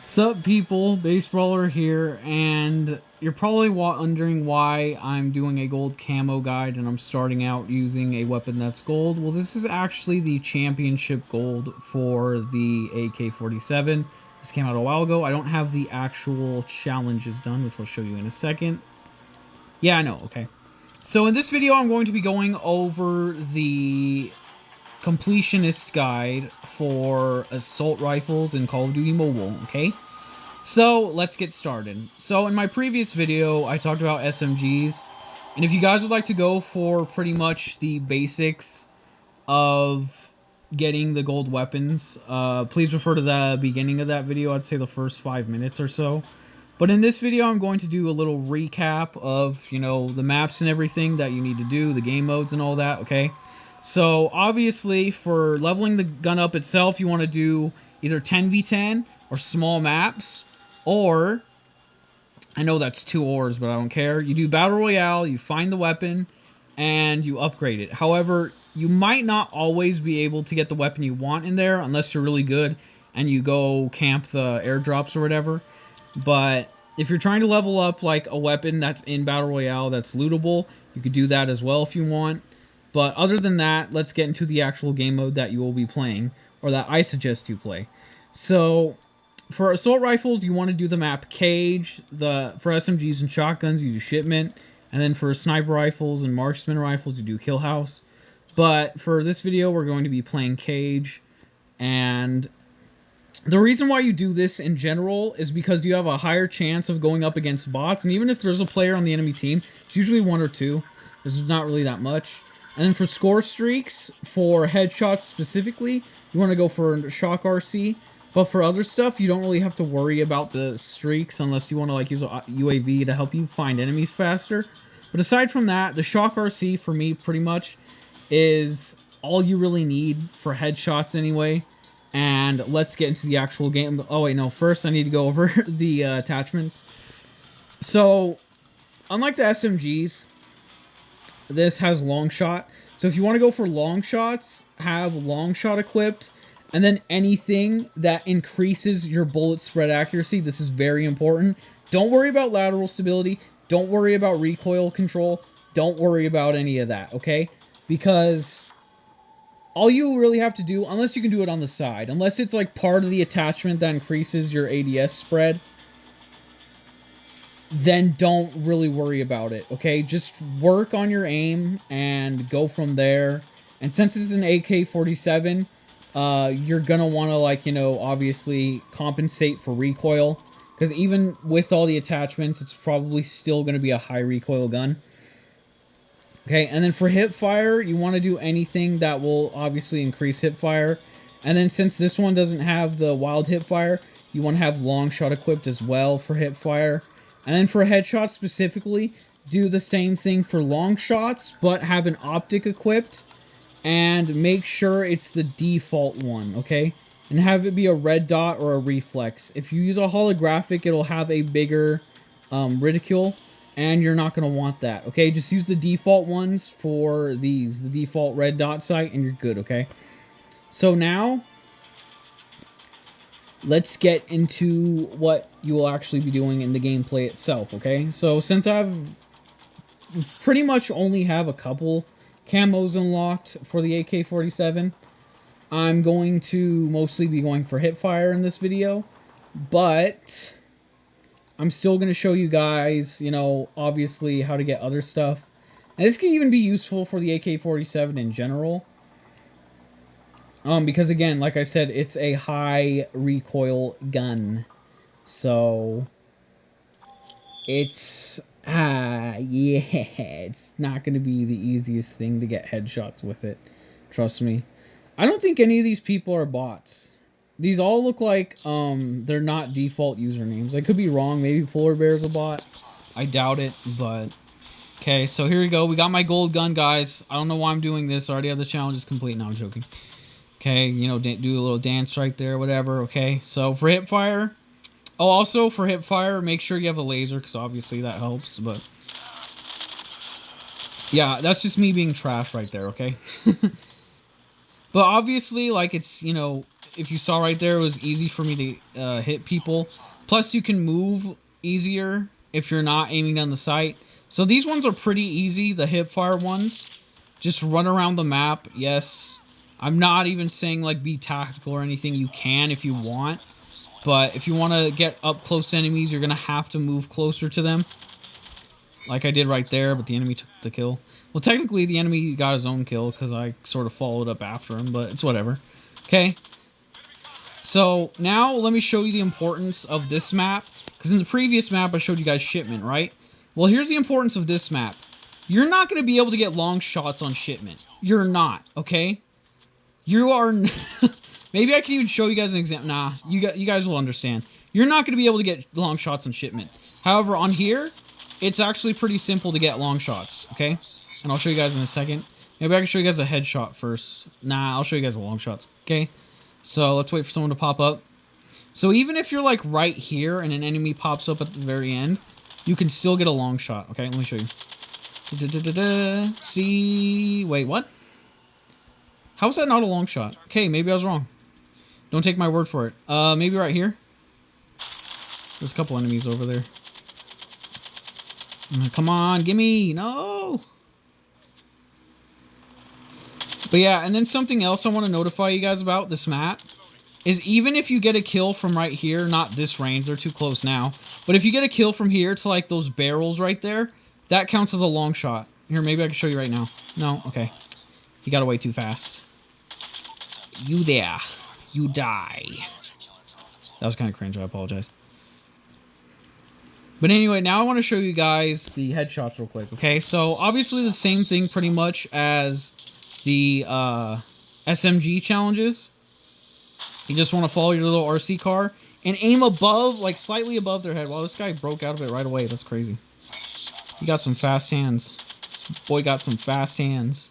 Sup people, Baseballer here, and you're probably wondering why I'm doing a gold camo guide and I'm starting out using a weapon that's gold. Well, this is actually the championship gold for the AK-47. This came out a while ago. I don't have the actual challenges done, which I'll show you in a second. Yeah, I know, okay. So in this video, I'm going to be going over the completionist guide for assault rifles in Call of Duty Mobile, okay? So let's get started. So in my previous video, I talked about SMGs, and if you guys would like to go for pretty much the basics of getting the gold weapons, please refer to the beginning of that video. I'd say the first 5 minutes or so. But in this video, I'm going to do a little recap of, the maps and everything that you need to do, the game modes and all that, okay? So obviously, for leveling the gun up itself, you want to do either 10v10 or small maps, or, I know that's 2 ors, but I don't care. You do Battle Royale, you find the weapon, and you upgrade it. However, you might not always be able to get the weapon you want in there unless you're really good and you go camp the airdrops or whatever. But if you're trying to level up like a weapon that's in Battle Royale that's lootable, you could do that as well if you want. But other than that, let's get into the actual game mode that you will be playing, or that I suggest you play. So, for assault rifles, you want to do the map Cage. For SMGs and shotguns, you do Shipment. And then for sniper rifles and marksman rifles, you do Kill House. But for this video, we're going to be playing Cage. And the reason why you do this in general is because you have a higher chance of going up against bots. And even if there's a player on the enemy team, it's usually 1 or 2. There's not really that much. And then for score streaks, for headshots specifically, you want to go for Shock RC. But for other stuff, you don't really have to worry about the streaks unless you want to like use a UAV to help you find enemies faster. But aside from that, the Shock RC for me pretty much is all you really need for headshots anyway. And let's get into the actual game. Oh wait, no, first I need to go over the attachments. So, unlike the SMGs, this has long shot. So if you want to go for long shots, have long shot equipped, and then anything that increases your bullet spread accuracy. This is very important. Don't worry about lateral stability. Don't worry about recoil control. Don't worry about any of that, okay? Because all you really have to do, unless you can do it on the side, unless it's like part of the attachment that increases your ADS spread, then don't really worry about it, okay? Just work on your aim and go from there. And since it's an AK-47, you're gonna want to, like, obviously compensate for recoil. Because even with all the attachments, it's probably still gonna be a high recoil gun. Okay, and then for hip fire, you want to do anything that will obviously increase hip fire. And then since this one doesn't have the wild hip fire, you want to have long shot equipped as well for hip fire. And then for headshots specifically, do the same thing for long shots, but have an optic equipped. And make sure it's the default one, okay? And have it be a red dot or a reflex. If you use a holographic, it'll have a bigger ridicule. And you're not going to want that, okay? Just use the default ones for these. The default red dot sight, and you're good, okay? So now, let's get into what you will actually be doing in the gameplay itself, okay? So since I've pretty much only have a couple camos unlocked for the AK-47, I'm going to mostly be going for hipfire in this video, but I'm still going to show you guys, obviously how to get other stuff. And this can even be useful for the AK-47 in general. Because again, like I said, it's a high recoil gun. So, it's, yeah, it's not going to be the easiest thing to get headshots with it. Trust me. I don't think any of these people are bots. These all look like, they're not default usernames. I could be wrong. Maybe Polar Bear's a bot. I doubt it, but... Okay, so here we go. We got my gold gun, guys. I don't know why I'm doing this. I already have the challenges complete. No, I'm joking. Okay, do a little dance right there, whatever. Okay, so for hipfire... Oh, also, for hipfire, make sure you have a laser, because obviously that helps, but... Yeah, that's just me being trash right there, okay? But obviously, like, it's, you know, if you saw right there, it was easy for me to hit people. Plus, you can move easier if you're not aiming down the sight. So these ones are pretty easy, the hip fire ones. Just run around the map. Yes, I'm not even saying, like, be tactical or anything. You can if you want. But if you want to get up close to enemies, you're going to have to move closer to them. Like I did right there, but the enemy took the kill. Well, technically, the enemy got his own kill because I sort of followed up after him, but it's whatever. Okay. So, now let me show you the importance of this map. Because in the previous map, I showed you guys Shipment, right? Well, here's the importance of this map. You're not going to be able to get long shots on Shipment. You're not, okay? You are... Maybe I can even show you guys an example. Nah, you guys will understand. You're not going to be able to get long shots on Shipment. However, on here, it's actually pretty simple to get long shots, okay? And I'll show you guys in a second. Maybe I can show you guys a headshot first. Nah, I'll show you guys the long shots, okay? So let's wait for someone to pop up. So even if you're like right here and an enemy pops up at the very end, you can still get a long shot, okay? Let me show you. See... Wait, what? How is that not a long shot? Okay, maybe I was wrong. Don't take my word for it. Maybe right here? There's a couple enemies over there. Come on, gimme! No! But yeah, and then something else I want to notify you guys about this map is even if you get a kill from right here, not this range, they're too close now, but if you get a kill from here to like those barrels right there, that counts as a long shot. Here, maybe I can show you right now. No? Okay. He got away too fast. You there. You die. That was kind of cringe, I apologize. But anyway, now I want to show you guys the headshots real quick, okay? So, obviously the same thing pretty much as the SMG challenges. You just want to follow your little RC car and aim above, like slightly above their head. Wow, this guy broke out of it right away. That's crazy. He got some fast hands. This boy got some fast hands.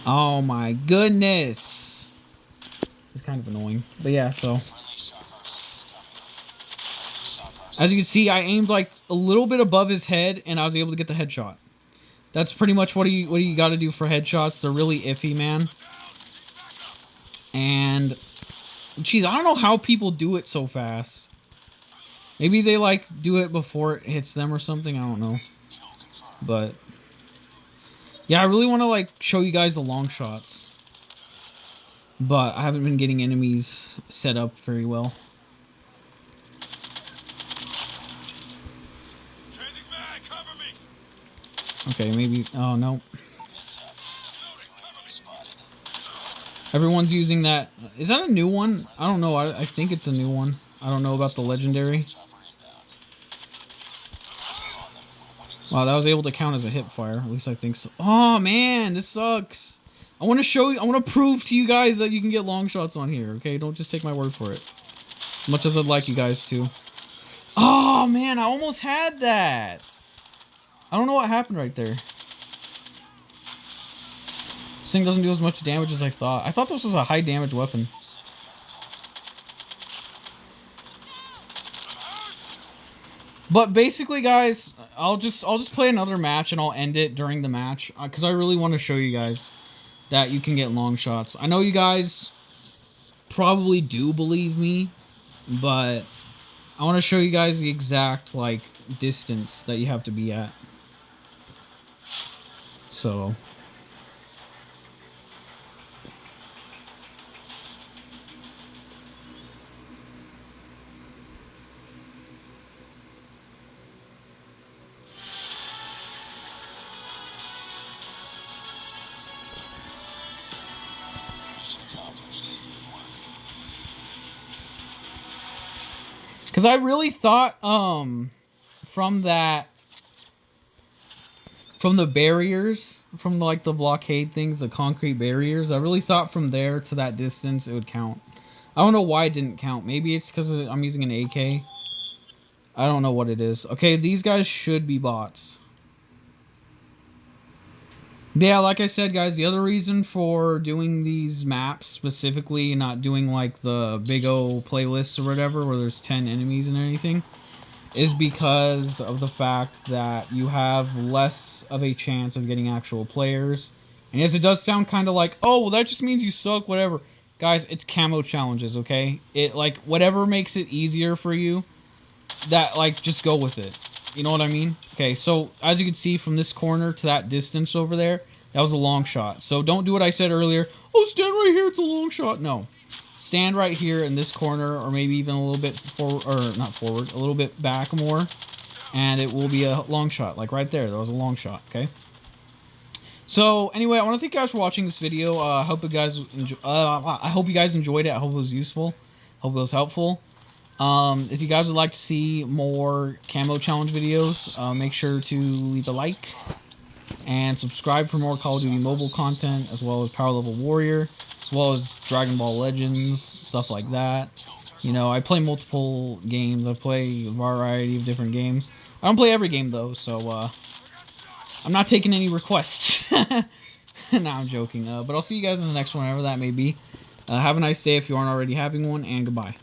Oh my goodness. It's kind of annoying. But yeah, so. As you can see, I aimed like a little bit above his head and I was able to get the headshot. That's pretty much what you got to do for headshots. They're really iffy, man. And, geez, I don't know how people do it so fast. Maybe they, like, do it before it hits them or something. I don't know. But, yeah, I really want to, like, show you guys the long shots. But I haven't been getting enemies set up very well. Okay, maybe... Oh, no. Everyone's using that... Is that a new one? I don't know. I think it's a new one. I don't know about the legendary. Wow, that was able to count as a hip fire. At least I think so. Oh, man, this sucks. I want to show you... I want to prove to you guys that you can get long shots on here, okay? Don't just take my word for it. As much as I'd like you guys to. Oh, man, I almost had that. I don't know what happened right there. This thing doesn't do as much damage as I thought. I thought this was a high damage weapon. But basically, guys, I'll just play another match and I'll end it during the match because I really want to show you guys that you can get long shots. I know you guys probably do believe me, but I want to show you guys the exact like distance that you have to be at. So. Because I really thought, from the barriers, from like the blockade things, the concrete barriers, I really thought from there to that distance it would count. I don't know why it didn't count. Maybe it's because I'm using an AK. I don't know what it is. Okay, these guys should be bots. Yeah, like I said, guys, the other reason for doing these maps specifically and not doing like the big O playlists or whatever where there's 10 enemies and anything is because of the fact that you have less of a chance of getting actual players. And yes, it does sound kind of like, oh, well, that just means you suck, whatever. Guys, it's camo challenges, okay? It, like, whatever makes it easier for you, that, like, just go with it. You know what I mean? Okay, so as you can see from this corner to that distance over there, that was a long shot. So don't do what I said earlier. Oh, stand right here, it's a long shot. No. Stand right here in this corner, or maybe even a little bit forward, or not forward, a little bit back more, and it will be a long shot. Like right there, that was a long shot, okay? So anyway, I want to thank you guys for watching this video. I hope you guys enjoyed it. I hope it was useful. Hope it was helpful. If you guys would like to see more camo challenge videos, make sure to leave a like and subscribe for more Call of Duty Mobile content, as well as Power Level Warrior, as well as Dragon Ball Legends, stuff like that. You know, I play multiple games. I play a variety of different games. I don't play every game though, so I'm not taking any requests. No, I'm joking. But I'll see you guys in the next one, whenever that may be. Have a nice day if you aren't already having one, and goodbye.